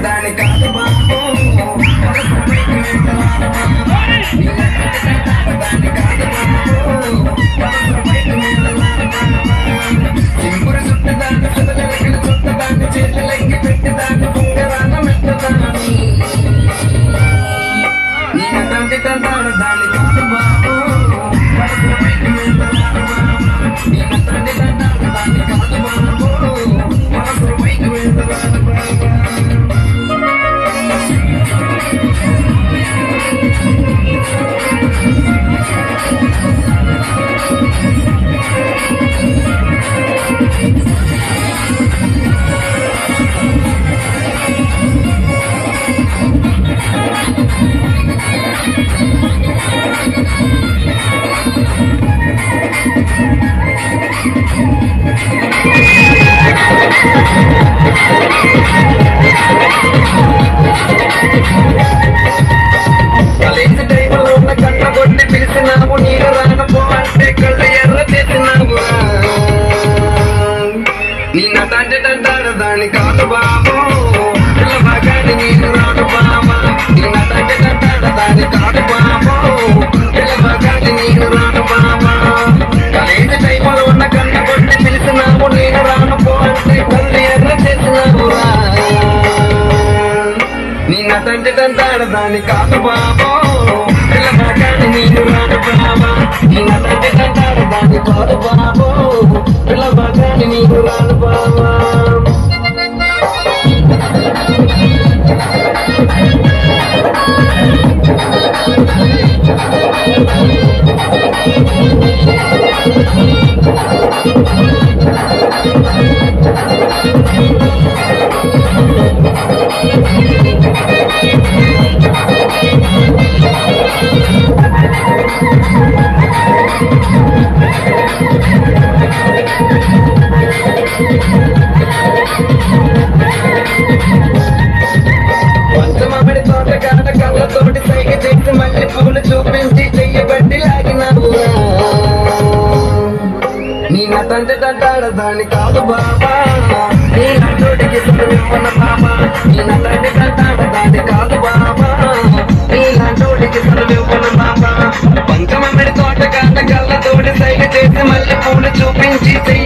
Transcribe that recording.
దాని కాదు బాబు సింపురు చుట్టు దాన్ని సుతలెక్కలు చుట్ట దాన్ని చేతులెక్కి పెట్టి దాన్ని ఉంగరాన మెత్తదాన్ని నేను తండ్రి తంటాడు దాన్ని కాదు బాబు నేను తండ్రి తంటాడు దాన్ని కాదు బాబు మనసు వైపు వెళ్తాను బాబా కలిసి టైంలో ఉన్న కన్న కొట్టి పిలిచినాము నీరు రాకపో అంటే కళ్ళు ఎర్ర చేసినాము నీ నటాంటాడు దాని కాదు బాబు పిల్లబాగాని నీరు రాను బాబా నీ నటాంటాడు దాని కాదు బాబు పిల్లబాగాని నీరు రాను బాబా కలిసి టైంలో ఉన్న కన్న కొట్టి పిలిచినాము నీరు రాకపో అంటే కళ్ళు ఎర్ర చేసినాము నీ నటాంటాడు దాని కాదు బాబు పిల్లబాగాని నీరు రాను బాబా నీ నటాంటాడు దాని కాదు బాబు పిల్లబాగాని నీరు రాను బాబా పంచమామిడి తోటగాడ కళ్ళతోటి సైగ చేసి మళ్ళీ పూలు చూపించి చెయ్యబట్టి లాగినావు నీ నటంటాడు దాని కాదు బాబా నీ నటోటికి సుఖమివ్వన బాబా నీ నటంటాడు దాని కాదు బాబా నీ నటోటికి సుఖమివ్వన బాబా పంచమామిడి తోటగాడ కళ్ళతోటి సైగ చేసి మళ్ళీ పూలు చూపించి